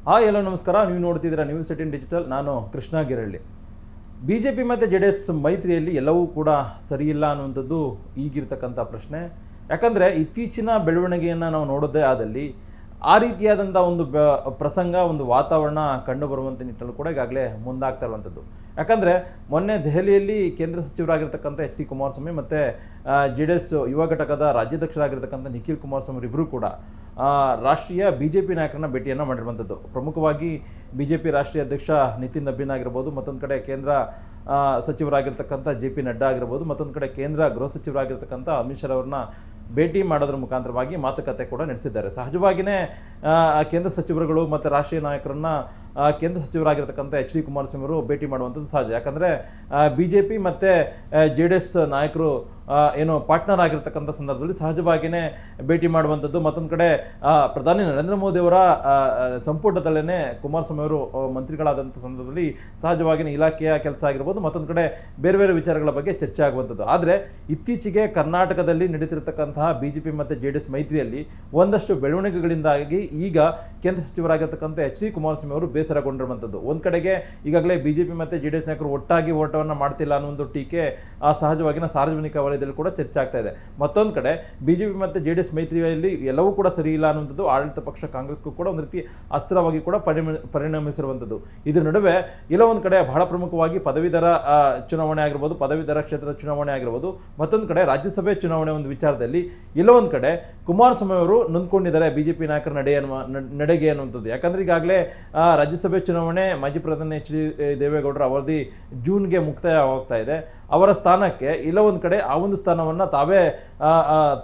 Hi hello ನಮಸ್ಕಾರ. ನೀವು ನೋಡ್ತಿದ್ದೀರಾ ನ್ಯೂಸ್18 ಡಿಜಿಟಲ್. ನಾನು ಕೃಷ್ಣ ಗಿರಳ್ಳಿ. ಬಿಜೆಪಿ ಮತ್ತು ಜೆಡಿಎಸ್ ಮೈತ್ರಿಯಲ್ಲಿ ಎಲ್ಲವೂ ಕೂಡ ಸರಿಯಿಲ್ಲ ಅನ್ನುವಂಥದ್ದು ಈಗಿರ್ತಕ್ಕಂಥ ಪ್ರಶ್ನೆ. ಯಾಕಂದರೆ ಇತ್ತೀಚಿನ ಬೆಳವಣಿಗೆಯನ್ನು ನಾವು ನೋಡೋದೇ ಆದಲ್ಲಿ ಆ ರೀತಿಯಾದಂಥ ಒಂದು ಪ್ರಸಂಗ, ಒಂದು ವಾತಾವರಣ ಕಂಡು ಬರುವಂಥ ನಿಟ್ಟಿನಲ್ಲಿ ಕೂಡ ಈಗಾಗಲೇ ಮುಂದಾಗ್ತಾ ಇರುವಂಥದ್ದು. ಯಾಕಂದರೆ ಮೊನ್ನೆ ದೆಹಲಿಯಲ್ಲಿ ಕೇಂದ್ರ ಸಚಿವರಾಗಿರ್ತಕ್ಕಂಥ ಎಚ್ ಡಿ ಕುಮಾರಸ್ವಾಮಿ ಮತ್ತು ಜೆಡಿಎಸ್ ಯುವ ಘಟಕದ ರಾಜ್ಯಾಧ್ಯಕ್ಷರಾಗಿರ್ತಕ್ಕಂಥ ನಿಖಿಲ್ ಕುಮಾರಸ್ವಾಮಿ ಇಬ್ಬರು ಕೂಡ ರಾಷ್ಟ್ರೀಯ ಬಿಜೆಪಿ ನಾಯಕರನ್ನ ಭೇಟಿಯನ್ನು ಮಾಡಿರುವಂಥದ್ದು. ಪ್ರಮುಖವಾಗಿ ಬಿಜೆಪಿ ರಾಷ್ಟ್ರೀಯ ಅಧ್ಯಕ್ಷ ನಿತಿನ್ ನಬೀನ್ ಆಗಿರ್ಬೋದು, ಮತ್ತೊಂದು ಕಡೆ ಕೇಂದ್ರ ಸಚಿವರಾಗಿರ್ತಕ್ಕಂಥ JP ನಡ್ಡಾ ಆಗಿರ್ಬೋದು, ಮತ್ತೊಂದು ಕಡೆ ಕೇಂದ್ರ ಗೃಹ ಸಚಿವರಾಗಿರ್ತಕ್ಕಂಥ ಅಮಿತ್ ಶಾ ಅವ್ರನ್ನ ಭೇಟಿ ಮಾಡೋದ್ರ ಮುಖಾಂತರವಾಗಿ ಮಾತುಕತೆ ಕೂಡ ನಡೆಸಿದ್ದಾರೆ. ಸಹಜವಾಗಿಯೇ ಕೇಂದ್ರ ಸಚಿವರುಗಳು ಮತ್ತು ರಾಷ್ಟ್ರೀಯ ನಾಯಕರನ್ನ ಕೇಂದ್ರ ಸಚಿವರಾಗಿರ್ತಕ್ಕಂಥ ಎಚ್ ಡಿ ಕುಮಾರಸ್ವಾಮಿ ಅವರು ಭೇಟಿ ಮಾಡುವಂಥದ್ದು ಸಹಜ. ಯಾಕಂದರೆ ಬಿಜೆಪಿ ಮತ್ತು JDS ನಾಯಕರು ಏನು ಪಾರ್ಟ್ನರ್ ಆಗಿರ್ತಕ್ಕಂಥ ಸಂದರ್ಭದಲ್ಲಿ ಸಹಜವಾಗಿಯೇ ಭೇಟಿ ಮಾಡುವಂಥದ್ದು. ಮತ್ತೊಂದು ಕಡೆ ಪ್ರಧಾನಿ ನರೇಂದ್ರ ಮೋದಿ ಅವರ ಸಂಪುಟದಲ್ಲೇ ಕುಮಾರಸ್ವಾಮಿ ಅವರು ಮಂತ್ರಿಗಳಾದಂಥ ಸಂದರ್ಭದಲ್ಲಿ ಸಹಜವಾಗಿಯೇ ಇಲಾಖೆಯ ಕೆಲಸ ಆಗಿರ್ಬೋದು, ಮತ್ತೊಂದು ಕಡೆ ಬೇರೆ ಬೇರೆ ವಿಚಾರಗಳ ಬಗ್ಗೆ ಚರ್ಚೆ ಆಗುವಂಥದ್ದು. ಆದರೆ ಇತ್ತೀಚೆಗೆ ಕರ್ನಾಟಕದಲ್ಲಿ ನಡೀತಿರ್ತಕ್ಕಂತಹ ಬಿಜೆಪಿ ಮತ್ತು JDS ಮೈತ್ರಿಯಲ್ಲಿ ಒಂದಷ್ಟು ಬೆಳವಣಿಗೆಗಳಿಂದಾಗಿ ಈಗ ಕೇಂದ್ರ ಸಚಿವರಾಗಿರ್ತಕ್ಕಂಥ ಎಚ್ ಡಿ ಕುಮಾರಸ್ವಾಮಿ ಅವರು ಬೇಸರಗೊಂಡಿರುವಂಥದ್ದು. ಒಂದು ಕಡೆಗೆ ಈಗಾಗಲೇ ಬಿಜೆಪಿ ಮತ್ತು JDS ನಾಯಕರು ಒಟ್ಟಾಗಿ ಓಟವನ್ನು ಮಾಡ್ತಿಲ್ಲ ಅನ್ನೋ ಒಂದು ಟೀಕೆ ಸಹಜವಾಗಿನ ಸಾರ್ವಜನಿಕ ವಲಯದಲ್ಲಿ ಕೂಡ ಚರ್ಚೆ ಆಗ್ತಾ ಇದೆ. ಮತ್ತೊಂದು ಕಡೆ ಬಿಜೆಪಿ ಮತ್ತು JDS ಮೈತ್ರಿಯಲ್ಲಿ ಎಲ್ಲವೂ ಕೂಡ ಸರಿ ಇಲ್ಲ ಅನ್ನುವಂಥದ್ದು ಆಡಳಿತ ಪಕ್ಷ ಕಾಂಗ್ರೆಸ್ಗೂ ಕೂಡ ಒಂದು ರೀತಿ ಅಸ್ತ್ರವಾಗಿ ಕೂಡ ಪರಿಣಮಿಸಿರುವಂಥದ್ದು. ಇದರ ನಡುವೆ ಇಲ್ಲ ಒಂದು ಕಡೆ ಬಹಳ ಪ್ರಮುಖವಾಗಿ ಪದವೀಧರ ಚುನಾವಣೆ ಆಗಿರ್ಬೋದು, ಪದವೀಧರ ಕ್ಷೇತ್ರದ ಚುನಾವಣೆ ಆಗಿರ್ಬೋದು, ಮತ್ತೊಂದು ಕಡೆ ರಾಜ್ಯಸಭೆ ಚುನಾವಣೆ ಒಂದು ವಿಚಾರದಲ್ಲಿ ಇಲ್ಲ ಒಂದು ಕಡೆ ಕುಮಾರಸ್ವಾಮಿ ಅವರು ನೊಂದ್ಕೊಂಡಿದ್ದಾರೆ ಬಿಜೆಪಿ ನಾಯಕರ ನಡೆಗೆ ಅನ್ನುವಂಥದ್ದು. ಯಾಕಂದ್ರೆ ಈಗಾಗಲೇ ರಾಜ್ಯಸಭೆ ಚುನಾವಣೆ ಮಾಜಿ ಪ್ರಧಾನಿ ಎಚ್ ಡಿ ದೇವೇಗೌಡರ ಅವಧಿ ಜೂನ್ಗೆ ಮುಕ್ತಾಯವಾಗ್ತಾ ಇದೆ. ಅವರ ಸ್ಥಾನಕ್ಕೆ ಇಲ್ಲ ಒಂದು ಕಡೆ ಆ ಒಂದು ಸ್ಥಾನವನ್ನು ತಾವೇ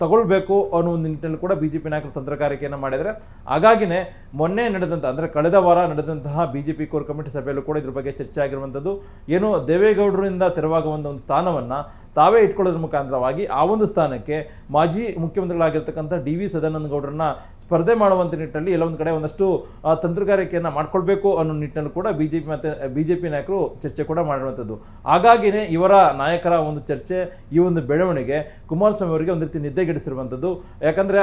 ತಗೊಳ್ಬೇಕು ಅನ್ನೋ ಒಂದು ನಿಟ್ಟಿನಲ್ಲಿ ಕೂಡ ಬಿಜೆಪಿ ನಾಯಕರು ತಂತ್ರಗಾರಿಕೆಯನ್ನು ಮಾಡಿದರೆ. ಹಾಗಾಗಿನೇ ಮೊನ್ನೆ ನಡೆದಂಥ ಅಂದರೆ ಕಳೆದ ವಾರ ನಡೆದಂತಹ ಬಿಜೆಪಿ ಕೋರ್ ಕಮಿಟಿ ಸಭೆಯಲ್ಲೂ ಕೂಡ ಇದ್ರ ಬಗ್ಗೆ ಚರ್ಚೆ ಆಗಿರುವಂಥದ್ದು. ಏನು ದೇವೇಗೌಡರಿಂದ ತೆರವಾಗುವಂಥ ಒಂದು ಸ್ಥಾನವನ್ನು ತಾವೇ ಇಟ್ಕೊಳ್ಳೋದ್ರ ಮುಖಾಂತರವಾಗಿ ಆ ಒಂದು ಸ್ಥಾನಕ್ಕೆ ಮಾಜಿ ಮುಖ್ಯಮಂತ್ರಿಗಳಾಗಿರ್ತಕ್ಕಂಥ DV ಸದಾನಂದ ಗೌಡರನ್ನ ಸ್ಪರ್ಧೆ ಮಾಡುವಂಥ ನಿಟ್ಟಿನಲ್ಲಿ ಎಲ್ಲ ಒಂದು ಕಡೆ ಒಂದಷ್ಟು ತಂತ್ರಗಾರಿಕೆಯನ್ನು ಮಾಡ್ಕೊಳ್ಬೇಕು ಅನ್ನೋ ನಿಟ್ಟಿನಲ್ಲಿ ಕೂಡ ಬಿಜೆಪಿ ನಾಯಕರು ಚರ್ಚೆ ಕೂಡ ಮಾಡಿರುವಂಥದ್ದು. ಹಾಗಾಗಿನೇ ಇವರ ನಾಯಕರ ಒಂದು ಚರ್ಚೆ, ಈ ಒಂದು ಬೆಳವಣಿಗೆ ಕುಮಾರಸ್ವಾಮಿ ಅವರಿಗೆ ಒಂದು ರೀತಿ ನಿದ್ದೆಗೆಡಿಸಿರುವಂಥದ್ದು. ಯಾಕಂದರೆ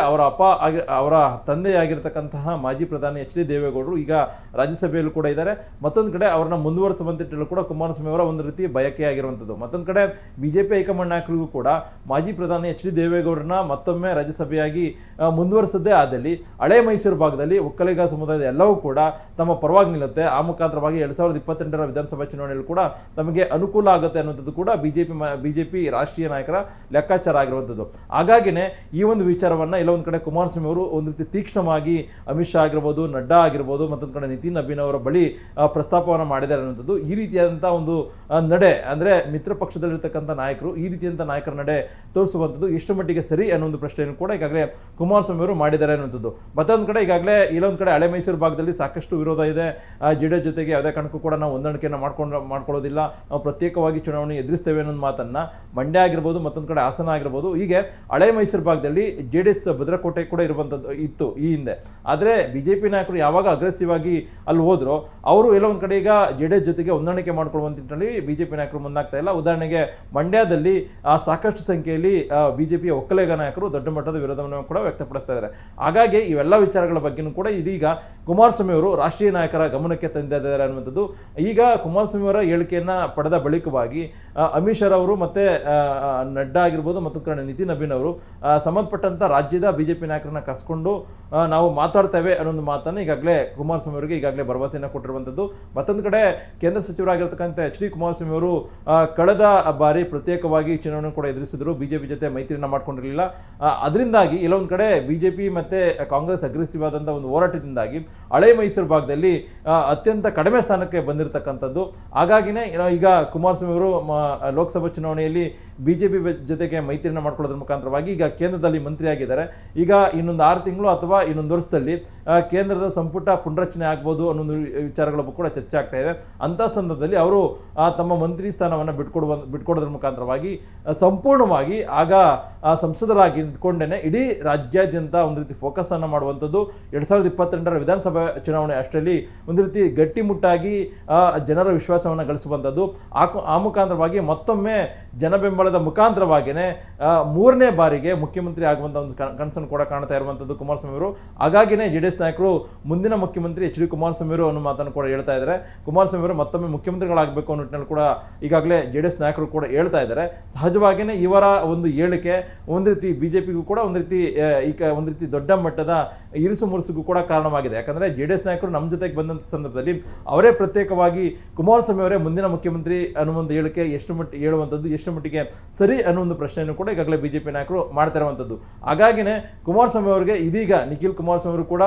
ಅವರ ತಂದೆಯಾಗಿರ್ತಕ್ಕಂತಹ ಮಾಜಿ ಪ್ರಧಾನಿ ಎಚ್ ಡಿ ದೇವೇಗೌಡರು ಈಗ ರಾಜ್ಯಸಭೆಯಲ್ಲೂ ಕೂಡ ಇದ್ದಾರೆ. ಮತ್ತೊಂದು ಕಡೆ ಅವ್ರನ್ನ ಮುಂದುವರಿಸುವಂಥ ನಿಟ್ಟಿನಲ್ಲಿ ಕೂಡ ಕುಮಾರಸ್ವಾಮಿ ಅವರ ಒಂದು ರೀತಿ ಬಯಕೆಯಾಗಿರುವಂಥದ್ದು. ಮತ್ತೊಂದು ಕಡೆ ಬಿಜೆಪಿ ಹೈಕಮಾಂಡ್ ನಾಯಕರಿಗೂ ಕೂಡ ಮಾಜಿ ಪ್ರಧಾನಿ ಎಚ್ ಡಿ ದೇವೇಗೌಡರನ್ನ ಮತ್ತೊಮ್ಮೆ ರಾಜ್ಯಸಭೆಯಾಗಿ ಮುಂದುವರಿಸದೇ ಆದಲ್ಲಿ ಹಳೆ ಮೈಸೂರು ಭಾಗದಲ್ಲಿ ಒಕ್ಕಲಿಗ ಸಮುದಾಯದ ಎಲ್ಲವೂ ಕೂಡ ತಮ್ಮ ಪರವಾಗಿ ನಿಲ್ಲುತ್ತೆ. ಆ ಮುಖಾಂತರವಾಗಿ 2028ರ ವಿಧಾನಸಭಾ ಚುನಾವಣೆಯಲ್ಲಿ ಕೂಡ ತಮಗೆ ಅನುಕೂಲ ಆಗುತ್ತೆ ಅನ್ನೋದು ಕೂಡ ಬಿಜೆಪಿ ರಾಷ್ಟ್ರೀಯ ನಾಯಕರ ಲೆಕ್ಕಾಚಾರ ಆಗಿರುವಂಥದ್ದು. ಹಾಗಾಗಿನೇ ಈ ಒಂದು ವಿಚಾರವನ್ನ ಎಲ್ಲ ಒಂದು ಕಡೆ ಕುಮಾರಸ್ವಾಮಿ ಅವರು ಒಂದು ರೀತಿ ತೀಕ್ಷ್ಣವಾಗಿ ಅಮಿತ್ ಶಾ ಆಗಿರ್ಬೋದು, ನಡ್ಡಾ ಆಗಿರ್ಬೋದು, ಮತ್ತೊಂದು ಕಡೆ ನಿತಿನ್ ನಬೀನ್ ಅವರ ಬಳಿ ಪ್ರಸ್ತಾಪವನ್ನು ಮಾಡಿದ್ದಾರೆ ಅನ್ನೋದು. ಈ ರೀತಿಯಾದಂತಹ ಒಂದು ನಡೆ ಅಂದ್ರೆ ಮಿತ್ರ ಪಕ್ಷದಲ್ಲಿರ್ತಕ್ಕಂಥ ನಾಯಕರು ಈ ರೀತಿಯಂತ ನಾಯಕರ ನಡೆ ತೋರಿಸುವಂಥದ್ದು ಎಷ್ಟು ಮಟ್ಟಿಗೆ ಸರಿ ಅನ್ನೋ ಒಂದು ಪ್ರಶ್ನೆಯನ್ನು ಕೂಡ ಈಗಾಗಲೇ ಕುಮಾರಸ್ವಾಮಿ ಅವರು ಮಾಡಿದ್ದಾರೆ ಅನ್ನುವಂಥದ್ದು. ಮತ್ತೊಂದು ಕಡೆ ಈಗಾಗಲೇ ಇಲ್ಲೊಂದು ಕಡೆ ಹಳೆ ಮೈಸೂರು ಭಾಗದಲ್ಲಿ ಸಾಕಷ್ಟು ವಿರೋಧ ಇದೆ. JDS ಜೊತೆಗೆ ಯಾವುದೇ ಕಾರಣಕ್ಕೂ ಕೂಡ ನಾವು ಹೊಂದಾಣಿಕೆಯನ್ನು ಮಾಡ್ಕೊಳ್ಳೋದಿಲ್ಲ, ನಾವು ಪ್ರತ್ಯೇಕವಾಗಿ ಚುನಾವಣೆ ಎದುರಿಸ್ತೇವೆ ಅನ್ನೋ ಮಾತನ್ನ ಮಂಡ್ಯ ಆಗಿರ್ಬೋದು, ಮತ್ತೊಂದು ಕಡೆ ಹಾಸನ ಆಗಿರ್ಬೋದು, ಹೀಗೆ ಹಳೆ ಮೈಸೂರು ಭಾಗದಲ್ಲಿ JDS ಭದ್ರಕೋಟೆ ಕೂಡ ಇರುವಂಥದ್ದು ಇತ್ತು ಈ ಹಿಂದೆ. ಆದರೆ ಬಿಜೆಪಿ ನಾಯಕರು ಯಾವಾಗ ಅಗ್ರೆಸಿವ್ ಆಗಿ ಅಲ್ಲಿ ಹೋದ್ರು ಅವರು ಎಲ್ಲ ಒಂದು ಕಡೆ ಈಗ JDS ಜೊತೆಗೆ ಹೊಂದಾಣಿಕೆ ಮಾಡ್ಕೊಳ್ಳುವಂತ ನಿಟ್ಟಿನಲ್ಲಿ ಬಿಜೆಪಿ ನಾಯಕರು ಮುಂದಾಗ್ತಾ ಇಲ್ಲ. ಉದಾಹರಣೆಗೆ ಮಂಡ್ಯದಲ್ಲಿ ಸಾಕಷ್ಟು ಸಂಖ್ಯೆಯಲ್ಲಿ ಬಿಜೆಪಿಯ ಒಕ್ಕಲಿಗ ನಾಯಕರು ದೊಡ್ಡ ಮಟ್ಟದ ವಿರೋಧವನ್ನು ಕೂಡ ವ್ಯಕ್ತಪಡಿಸ್ತಾ ಇದ್ದಾರೆ. ಹಾಗಾಗಿ ಇವೆಲ್ಲ ವಿಚಾರಗಳ ಬಗ್ಗೆನೂ ಕೂಡ ಇದೀಗ ಕುಮಾರಸ್ವಾಮಿ ಅವರು ರಾಷ್ಟ್ರೀಯ ನಾಯಕರ ಗಮನಕ್ಕೆ ತಂದಿದ್ದಾರೆ ಅನ್ನುವಂಥದ್ದು. ಈಗ ಕುಮಾರಸ್ವಾಮಿ ಅವರ ಹೇಳಿಕೆಯನ್ನ ಪಡೆದ ಬಳಿಕವಾಗಿ ಅಮಿತ್ ಶಾ ಅವರು ಮತ್ತೆ ನಡ್ಡಾ ಆಗಿರ್ಬೋದು, ಮತ್ತು ನಿತಿನ್ ನಬೀನ್ ಅವರು ಸಂಬಂಧಪಟ್ಟಂತ ರಾಜ್ಯದ ಬಿಜೆಪಿ ನಾಯಕರನ್ನ ಕರೆಸ್ಕೊಂಡು ನಾವು ಮಾತಾಡ್ತೇವೆ ಅನ್ನೋ ಮಾತನ್ನು ಈಗಾಗಲೇ ಕುಮಾರಸ್ವಾಮಿ ಅವರಿಗೆ ಈಗಾಗಲೇ ಭರವಸೆಯನ್ನು ಕೊಟ್ಟಿರುವಂಥದ್ದು. ಮತ್ತೊಂದು ಕಡೆ ಕೇಂದ್ರ ಸಚಿವರಾಗಿರ್ತಕ್ಕಂಥ ಎಚ್ ಡಿ ಕುಮಾರಸ್ವಾಮಿ ಅವರು ಕಳೆದ ಬಾರಿ ಪ್ರತ್ಯೇಕವಾಗಿ ಚುನಾವಣೆ ಕೂಡ ಎದುರಿಸಿದ್ರು, ಬಿಜೆಪಿ ಜೊತೆ ಮೈತ್ರಿಯನ್ನ ಮಾಡ್ಕೊಂಡಿರಲಿಲ್ಲ. ಅದರಿಂದಾಗಿ ಎಲ್ಲೊಂದು ಕಡೆ ಬಿಜೆಪಿ ಮತ್ತೆ ಕಾಂಗ್ರೆಸ್ ಅಗ್ರೆಸಿವ್ ಆದಂಥ ಒಂದು ಹೋರಾಟದಿಂದಾಗಿ ಹಳೆ ಮೈಸೂರು ಭಾಗದಲ್ಲಿ ಅತ್ಯಂತ ಕಡಿಮೆ ಸ್ಥಾನಕ್ಕೆ ಬಂದಿರತಕ್ಕಂಥದ್ದು. ಹಾಗಾಗಿನೇ ಈಗ ಕುಮಾರಸ್ವಾಮಿ ಅವರು ಲೋಕಸಭಾ ಚುನಾವಣೆಯಲ್ಲಿ ಬಿಜೆಪಿ ಜೊತೆಗೆ ಮೈತ್ರಿಯನ್ನು ಮಾಡ್ಕೊಳ್ಳೋದ್ರ ಮುಖಾಂತರವಾಗಿ ಈಗ ಕೇಂದ್ರದಲ್ಲಿ ಮಂತ್ರಿಯಾಗಿದ್ದಾರೆ. ಈಗ ಇನ್ನೊಂದು 6 ತಿಂಗಳು ಅಥವಾ ಇನ್ನೊಂದು ವರ್ಷದಲ್ಲಿ ಕೇಂದ್ರದ ಸಂಪುಟ ಪುನರಚನೆ ಆಗ್ಬೋದು ಅನ್ನೊಂದು ವಿಚಾರಗಳ ಕೂಡ ಚರ್ಚೆ ಆಗ್ತಾ ಇದೆ. ಅಂತ ಸಂದರ್ಭದಲ್ಲಿ ಅವರು ತಮ್ಮ ಮಂತ್ರಿ ಸ್ಥಾನವನ್ನು ಬಿಟ್ಕೊಡೋದ್ರ ಮುಖಾಂತರವಾಗಿ ಸಂಪೂರ್ಣವಾಗಿ ಆಗ ಸಂಸದರಾಗಿ ನಿಂತ್ಕೊಂಡೇನೆ ಇಡೀ ರಾಜ್ಯಾದ್ಯಂತ ಒಂದು ರೀತಿ ಫೋಕಸ್ ಅನ್ನು ಮಾಡುವಂಥದ್ದು. 2028ರ ವಿಧಾನಸಭಾ ಚುನಾವಣೆ ಅಷ್ಟರಲ್ಲಿ ಒಂದು ರೀತಿ ಗಟ್ಟಿಮುಟ್ಟಾಗಿ ಜನರ ವಿಶ್ವಾಸವನ್ನು ಗಳಿಸುವಂಥದ್ದು. ಆ ಮುಖಾಂತರವಾಗಿ ಮತ್ತೊಮ್ಮೆ ಜನಬೆಂಬಲದ ಮುಖಾಂತರವಾಗಿಯೇ 3ನೇ ಬಾರಿಗೆ ಮುಖ್ಯಮಂತ್ರಿ ಆಗುವಂಥ ಒಂದು ಕನಸನ್ನು ಕೂಡ ಕಾಣ್ತಾ ಇರುವಂಥದ್ದು ಕುಮಾರಸ್ವಾಮಿ ಅವರು. ಹಾಗಾಗಿನೇ JDS ಜೆಡಿಎಸ್ ನಾಯಕರು ಮುಂದಿನ ಮುಖ್ಯಮಂತ್ರಿ ಎಚ್ ಡಿ ಕುಮಾರಸ್ವಾಮಿ ಅವರು ಅನ್ನೋ ಮಾತನ್ನು ಕೂಡ ಹೇಳ್ತಾ ಇದ್ದಾರೆ. ಕುಮಾರಸ್ವಾಮಿ ಅವರು ಮತ್ತೊಮ್ಮೆ ಮುಖ್ಯಮಂತ್ರಿಗಳಾಗಬೇಕು ಅನ್ನೋ ನಿಟ್ಟಿನಲ್ಲಿ ಕೂಡ ಈಗಾಗಲೇ ಜೆಡಿಎಸ್ ನಾಯಕರು ಕೂಡ ಹೇಳ್ತಾ ಇದ್ದಾರೆ. ಸಹಜವಾಗಿಯೇ ಇವರ ಒಂದು ಹೇಳಿಕೆ ಒಂದು ರೀತಿ ಬಿಜೆಪಿಗೂ ಕೂಡ ಒಂದು ರೀತಿ ದೊಡ್ಡ ಮಟ್ಟದ ಇರಿಸು ಮುರುಸಿಗೂ ಕೂಡ ಕಾರಣವಾಗಿದೆ. ಯಾಕಂದ್ರೆ ಜೆಡಿಎಸ್ ನಾಯಕರು ನಮ್ಮ ಜೊತೆಗೆ ಬಂದಂತ ಸಂದರ್ಭದಲ್ಲಿ ಅವರೇ ಪ್ರತ್ಯೇಕವಾಗಿ ಕುಮಾರಸ್ವಾಮಿ ಅವರೇ ಮುಂದಿನ ಮುಖ್ಯಮಂತ್ರಿ ಅನ್ನೋ ಒಂದು ಹೇಳಿಕೆ ಹೇಳುವಂಥದ್ದು ಎಷ್ಟು ಮಟ್ಟಿಗೆ ಸರಿ ಅನ್ನೋ ಒಂದು ಪ್ರಶ್ನೆಯನ್ನು ಕೂಡ ಈಗಾಗಲೇ ಬಿಜೆಪಿ ನಾಯಕರು ಮಾಡ್ತಾ ಇರುವಂಥದ್ದು. ಹಾಗಾಗಿನೇ ಕುಮಾರಸ್ವಾಮಿ ಅವರಿಗೆ ಇದೀಗ ನಿಖಿಲ್ ಕುಮಾರಸ್ವಾಮಿ ಅವರು ಕೂಡ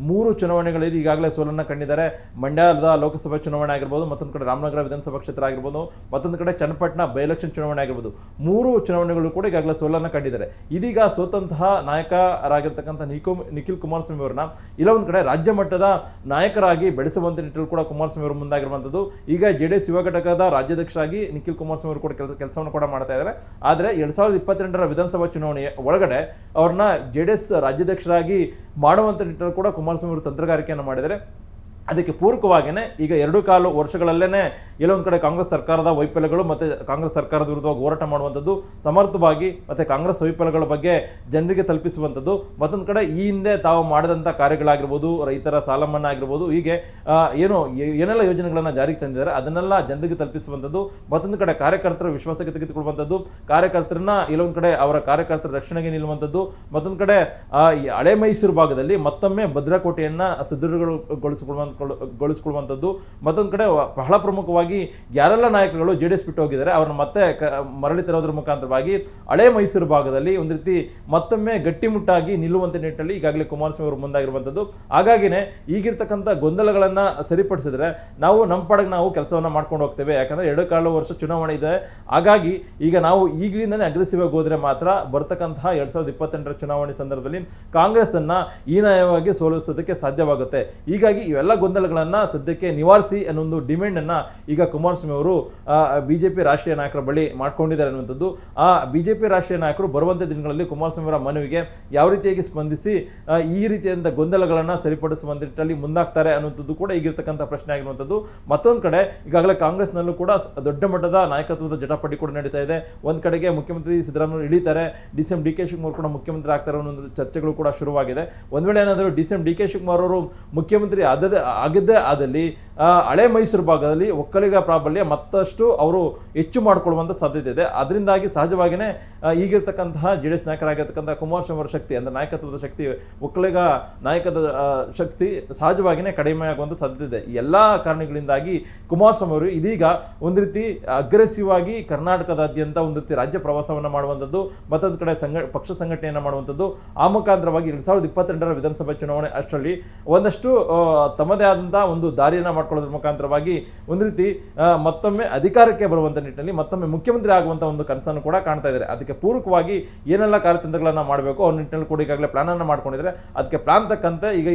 3 ಚುನಾವಣೆಗಳಲ್ಲಿ ಈಗಾಗಲೇ ಸೋಲನ್ನ ಕಂಡಿದ್ದಾರೆ. ಮಂಡ್ಯದ ಲೋಕಸಭಾ ಚುನಾವಣೆ ಆಗಿರ್ಬೋದು, ಮತ್ತೊಂದು ಕಡೆ ರಾಮನಗರ ವಿಧಾನಸಭಾ ಕ್ಷೇತ್ರ ಆಗಿರ್ಬೋದು, ಮತ್ತೊಂದು ಕಡೆ ಚನ್ನಪಟ್ಟಣ ಬೈ ಎಲೆಕ್ಷನ್ ಚುನಾವಣೆ ಆಗಿರ್ಬೋದು, 3 ಚುನಾವಣೆಗಳು ಕೂಡ ಈಗಾಗಲೇ ಸೋಲನ್ನ ಕಂಡಿದ್ದಾರೆ. ಇದೀಗ ಸೋತಂತಹ ನಾಯಕರಾಗಿರ್ತಕ್ಕಂಥ ನಿಖಿಲ್ ಕುಮಾರಸ್ವಾಮಿ ಅವರನ್ನ ಇಲ್ಲ ಒಂದ್ ಕಡೆ ರಾಜ್ಯ ಮಟ್ಟದ ನಾಯಕರಾಗಿ ಬೆಳೆಸುವಂತ ನಿಟ್ಟಿನಲ್ಲಿ ಕೂಡ ಕುಮಾರಸ್ವಾಮಿ ಅವರು ಮುಂದಾಗಿರುವಂತದ್ದು. ಈಗ ಜೆಡಿಎಸ್ ಯುವ ಘಟಕದ ರಾಜ್ಯಾಧ್ಯಕ್ಷರಾಗಿ ನಿಖಿಲ್ ಕುಮಾರಸ್ವಾಮಿ ಅವರು ಕೂಡ ಕೆಲಸವನ್ನು ಕೂಡ ಮಾಡ್ತಾ ಇದ್ದಾರೆ. ಆದ್ರೆ 2022ರ ವಿಧಾನಸಭಾ ಚುನಾವಣೆ ಒಳಗಡೆ ಅವ್ರನ್ನ ಜೆಡಿಎಸ್ ರಾಜ್ಯಾಧ್ಯಕ್ಷರಾಗಿ ಮಾಡುವಂತ ನಿಟ್ಟಿನಲ್ಲಿ ಕೂಡ ಕುಮಾರಸ್ವಾಮಿ ಅವರು ತಂತ್ರಗಾರಿಕೆಯನ್ನು ಮಾಡಿದ್ದಾರೆ. ಅದಕ್ಕೆ ಪೂರಕವಾಗಿಯೇ ಈಗ 2.25 ವರ್ಷಗಳಲ್ಲೇನೆ ಎಲ್ಲೊಂದು ಕಡೆ ಕಾಂಗ್ರೆಸ್ ಸರ್ಕಾರದ ವೈಫಲ್ಯಗಳು ಮತ್ತೆ ಕಾಂಗ್ರೆಸ್ ಸರ್ಕಾರದ ವಿರುದ್ಧವಾಗಿ ಹೋರಾಟ ಮಾಡುವಂಥದ್ದು ಸಮರ್ಥವಾಗಿ ಮತ್ತೆ ಕಾಂಗ್ರೆಸ್ ವೈಫಲ್ಯಗಳ ಬಗ್ಗೆ ಜನರಿಗೆ ತಲುಪಿಸುವಂಥದ್ದು, ಮತ್ತೊಂದು ಕಡೆ ಈ ಹಿಂದೆ ತಾವು ಮಾಡಿದಂಥ ಕಾರ್ಯಗಳಾಗಿರ್ಬೋದು, ರೈತರ ಸಾಲ ಮನ್ನಾ ಆಗಿರ್ಬೋದು, ಹೀಗೆ ಏನೆಲ್ಲ ಯೋಜನೆಗಳನ್ನ ಜಾರಿಗೆ ತಂದಿದ್ದಾರೆ ಅದನ್ನೆಲ್ಲ ಜನರಿಗೆ ತಲುಪಿಸುವಂಥದ್ದು, ಮತ್ತೊಂದು ಕಡೆ ಕಾರ್ಯಕರ್ತರ ವಿಶ್ವಾಸಕ್ಕೆ ತೆಗೆದುಕೊಳ್ಳುವಂಥದ್ದು, ಕಾರ್ಯಕರ್ತರನ್ನ ಎಲ್ಲೊಂದು ಕಡೆ ಅವರ ಕಾರ್ಯಕರ್ತರ ರಕ್ಷಣೆಗೆ ನಿಲ್ಲುವಂಥದ್ದು, ಮತ್ತೊಂದು ಕಡೆ ಹಳೆ ಮೈಸೂರು ಭಾಗದಲ್ಲಿ ಮತ್ತೊಮ್ಮೆ ಭದ್ರಕೋಟೆಯನ್ನ ಸದೃಢಗೊಳಿಸಿಕೊಳ್ಳುವಂಥದ್ದು, ಮತ್ತೊಂದು ಕಡೆ ಬಹಳ ಪ್ರಮುಖವಾಗಿ ಯಾರೆಲ್ಲ ನಾಯಕರುಗಳು ಜೆಡಿಎಸ್ ಬಿಟ್ಟು ಹೋಗಿದ್ದಾರೆ ಅವ್ರನ್ನ ಮತ್ತೆ ಮರಳಿ ತರೋದ್ರ ಮುಖಾಂತರವಾಗಿ ಹಳೆ ಮೈಸೂರು ಭಾಗದಲ್ಲಿ ಒಂದು ರೀತಿ ಮತ್ತೊಮ್ಮೆ ಗಟ್ಟಿಮುಟ್ಟಾಗಿ ನಿಲ್ಲುವಂತ ನಿಟ್ಟಿನಲ್ಲಿ ಈಗಾಗಲೇ ಕುಮಾರಸ್ವಾಮಿ ಅವರು ಮುಂದಾಗಿರುವಂಥದ್ದು. ಹಾಗಾಗಿನೇ ಈಗಿರ್ತಕ್ಕಂಥ ಗೊಂದಲಗಳನ್ನ ಸರಿಪಡಿಸಿದ್ರೆ ನಾವು ನಮ್ಮ ಪಾಡಿಗೆ ನಾವು ಕೆಲಸವನ್ನ ಮಾಡ್ಕೊಂಡು ಹೋಗ್ತೇವೆ. ಯಾಕಂದ್ರೆ 2.25 ವರ್ಷ ಚುನಾವಣೆ ಇದೆ. ಹಾಗಾಗಿ ಈಗ ನಾವು ಈಗಲಿಂದನೇ ಅಗ್ರೆಸಿವ್ ಆಗಿ ಹೋದ್ರೆ ಮಾತ್ರ ಬರ್ತಕ್ಕಂತಹ 2028ರ ಚುನಾವಣೆ ಸಂದರ್ಭದಲ್ಲಿ ಕಾಂಗ್ರೆಸ್ ಅನ್ನ ಹೀನಾಯವಾಗಿ ಸೋಲಿಸೋದಕ್ಕೆ ಸಾಧ್ಯವಾಗುತ್ತೆ. ಹೀಗಾಗಿ ಇವೆಲ್ಲ ಗೊಂದಲಗಳನ್ನ ಸದ್ಯಕ್ಕೆ ನಿವಾರಿಸಿ ಅನ್ನೋ ಒಂದು ಡಿಮ್ಯಾಂಡ್ ಅನ್ನ ಈಗ ಕುಮಾರಸ್ವಾಮಿ ಅವರು ಬಿಜೆಪಿ ರಾಷ್ಟ್ರೀಯ ನಾಯಕರ ಬಳಿ ಮಾಡ್ಕೊಂಡಿದ್ದಾರೆ ಅನ್ನುವಂಥದ್ದು. ಆ ಬಿಜೆಪಿ ರಾಷ್ಟ್ರೀಯ ನಾಯಕರು ಬರುವಂತ ದಿನಗಳಲ್ಲಿ ಕುಮಾರಸ್ವಾಮಿ ಅವರ ಮನವಿಗೆ ಯಾವ ರೀತಿಯಾಗಿ ಸ್ಪಂದಿಸಿ ಈ ರೀತಿಯಾದ ಗೊಂದಲಗಳನ್ನ ಸರಿಪಡಿಸುವಂತ ನಿಟ್ಟಿನಲ್ಲಿ ಮುಂದಾಗ್ತಾರೆ ಅನ್ನುವಂಥದ್ದು ಕೂಡ ಈಗಿರ್ತಕ್ಕಂಥ ಪ್ರಶ್ನೆ ಆಗಿರುವಂಥದ್ದು. ಮತ್ತೊಂದು ಕಡೆ ಈಗಾಗಲೇ ಕಾಂಗ್ರೆಸ್ನಲ್ಲೂ ಕೂಡ ದೊಡ್ಡ ಮಟ್ಟದ ನಾಯಕತ್ವದ ಜಟಾಪಟಿ ಕೂಡ ನಡೀತಾ ಇದೆ. ಒಂದ್ ಕಡೆಗೆ ಮುಖ್ಯಮಂತ್ರಿ ಸಿದ್ದರಾಮಯ್ಯ ಇಳಿತಾರೆ, ಡಿಸಿಎಂ ಡಿ ಕೆ ಶಿವಕುಮಾರ್ ಕೂಡ ಮುಖ್ಯಮಂತ್ರಿ ಆಗ್ತಾರೆ ಅನ್ನೋ ಒಂದು ಚರ್ಚೆಗಳು ಕೂಡ ಶುರುವಾಗಿದೆ. ಒಂದ್ ವೇಳೆ ಏನಾದರೂ ಡಿಸಿಎಂ ಡಿ ಕೆ ಶಿವಕುಮಾರ್ ಅವರು ಮುಖ್ಯಮಂತ್ರಿ ಆಗಿದ್ದೇ ಆದಲ್ಲಿ ಹಳೆ ಮೈಸೂರು ಭಾಗದಲ್ಲಿ ಒಕ್ಕಲಿಗ ಪ್ರಾಬಲ್ಯ ಮತ್ತಷ್ಟು ಅವರು ಹೆಚ್ಚು ಮಾಡಿಕೊಳ್ಳುವಂತ ಸಾಧ್ಯತೆ ಇದೆ. ಅದರಿಂದಾಗಿ ಸಹಜವಾಗಿಯೇ ಈಗಿರ್ತಕ್ಕಂತಹ ಜೆಡಿಎಸ್ ನಾಯಕರಾಗಿರ್ತಕ್ಕಂಥ ಕುಮಾರಸ್ವಾಮಿ ಅವರ ಶಕ್ತಿ ಅಂದ್ರೆ ನಾಯಕತ್ವದ ಶಕ್ತಿ, ಒಕ್ಕಲಿಗ ನಾಯಕದ ಶಕ್ತಿ ಸಹಜವಾಗಿಯೇ ಕಡಿಮೆ ಆಗುವಂತ ಸಾಧ್ಯತೆ ಇದೆ. ಎಲ್ಲಾ ಕಾರಣಗಳಿಂದಾಗಿ ಕುಮಾರಸ್ವಾಮಿ ಅವರು ಇದೀಗ ಒಂದು ರೀತಿ ಅಗ್ರೆಸಿವ್ ಆಗಿ ಕರ್ನಾಟಕದಾದ್ಯಂತ ಒಂದು ರೀತಿ ರಾಜ್ಯ ಪ್ರವಾಸವನ್ನ ಮಾಡುವಂಥದ್ದು, ಮತ್ತೊಂದು ಕಡೆ ಪಕ್ಷ ಸಂಘಟನೆಯನ್ನ ಮಾಡುವಂಥದ್ದು, ಆ ಮುಖಾಂತರವಾಗಿ 2022ರ ವಿಧಾನಸಭಾ ಚುನಾವಣೆ ಅಷ್ಟರಲ್ಲಿ ಒಂದಷ್ಟು ತಮ್ಮದೇ ಆದಂತಹ ಒಂದು ದಾರಿಯನ್ನ ಮಾಡ್ಕೊಳ್ಳೋದ್ರ ಮುಖಾಂತರವಾಗಿ ಒಂದು ರೀತಿ ಮತ್ತೊಮ್ಮೆ ಅಧಿಕಾರಕ್ಕೆ ಬರುವಂತ ನಿಟ್ಟಿನಲ್ಲಿ ಮತ್ತೊಮ್ಮೆ ಮುಖ್ಯಮಂತ್ರಿ ಆಗುವಂತ ಒಂದು ಕನಸನ್ನು ಕೂಡ ಕಾಣ್ತಾ ಇದ್ದಾರೆ. ಅದಕ್ಕೆ ಪೂರಕವಾಗಿ ಏನೆಲ್ಲ ಕಾರ್ಯತಂತ್ರಗಳನ್ನ ಮಾಡಬೇಕು ಅವ್ರ ನಿಟ್ಟಿನಲ್ಲಿ ಕೂಡ ಈಗಾಗಲೇ ಪ್ಲಾನ್ ಅನ್ನ ಮಾಡ್ಕೊಂಡಿದ್ದಾರೆ. ಅದಕ್ಕೆ ಪ್ಲಾನ್ ತಕ್ಕಂತೆ ಈಗ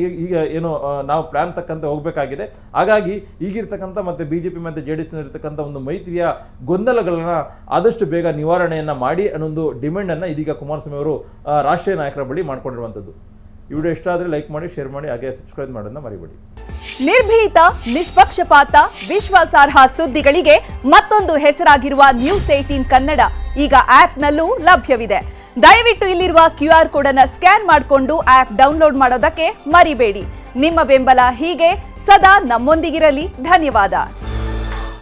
ಏನು ನಾವು ಪ್ಲಾನ್ ತಕ್ಕಂತೆ ಹೋಗ್ಬೇಕಾಗಿದೆ. ಹಾಗಾಗಿ ಈಗಿರ್ತಕ್ಕಂಥ ಮತ್ತೆ ಬಿಜೆಪಿ ಮತ್ತೆ ಜೆಡಿಎಸ್ ಇರತಕ್ಕಂಥ ಒಂದು ಮೈತ್ರಿಯ ಗೊಂದಲಗಳನ್ನ ಆದಷ್ಟು ಬೇಗ ನಿವಾರಣೆಯನ್ನ ಮಾಡಿ ಅನ್ನೊಂದು ಡಿಮ್ಯಾಂಡ್ ಅನ್ನ ಇದೀಗ ಕುಮಾರಸ್ವಾಮಿ ಅವರು ರಾಷ್ಟ್ರೀಯ ನಾಯಕರ ಬಳಿ ಮಾಡ್ಕೊಂಡಿರುವಂಥದ್ದು. ಈ ವಿಡಿಯೋ ಇಷ್ಟ ಆದರೆ ಲೈಕ್ ಮಾಡಿ, ಶೇರ್ ಮಾಡಿ, ಹಾಗೆ ಸಬ್ಸ್ಕ್ರೈಬ್ ಮಾಡೋದನ್ನ ಮರಿಬೇಡಿ. ನಿರ್ಭೀತ, ನಿಷ್ಪಕ್ಷಪಾತ, ವಿಶ್ವಾಸಾರ್ಹ ಸುದ್ದಿಗಳಿಗೆ ಮತ್ತೊಂದು ಹೆಸರಾಗಿರುವ News18 ಕನ್ನಡ ಈಗ ಆಪ್ನಲ್ಲೂ ಲಭ್ಯವಿದೆ. ದಯವಿಟ್ಟು ಇಲ್ಲಿರುವ QR ಕೋಡ್ ಅನ್ನು ಸ್ಕ್ಯಾನ್ ಮಾಡಿಕೊಂಡು ಆಪ್ ಡೌನ್ಲೋಡ್ ಮಾಡೋದಕ್ಕೆ ಮರಿಬೇಡಿ. ನಿಮ್ಮ ಬೆಂಬಲ ಹೀಗೆ ಸದಾ ನಮ್ಮೊಂದಿಗಿರಲಿ. ಧನ್ಯವಾದ.